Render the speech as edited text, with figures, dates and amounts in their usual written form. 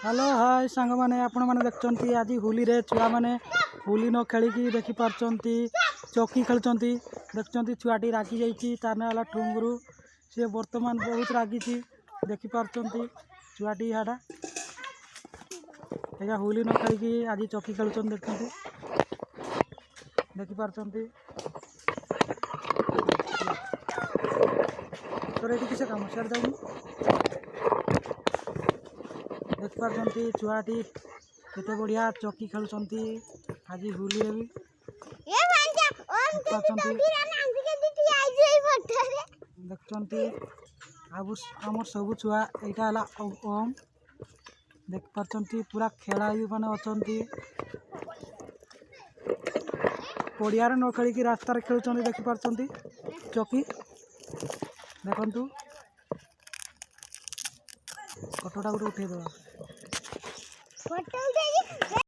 Hello hi सांग मैंने आपण मैंने देखते आज होली रे छुआ मैंने होली न खेलिकी देखिपार्टी चौकी खेलुंट देखते छुआटी रागी जाइए तार ना ठुंगुरु सी बर्तमान बहुत रागी देखिपार्टी छुआटी हाड़ा एजा होली न खेलिकी आज चौकी खेलुंट देखते देखिपार्टी तोर ये किस कम सियाड़ जाऊनी देखिपार्टी छुआटी केते बढ़िया चौकी खेलुंट आज होली रे भी देखते आम सब छुआ यहाँ ओम देख पार्टी पूरा खेला मैंने अच्छा पड़िया न खेलिकी रास्तार खेलुं देखिपार्टी चौकी देखु कटोटा गोटे उठे दवा।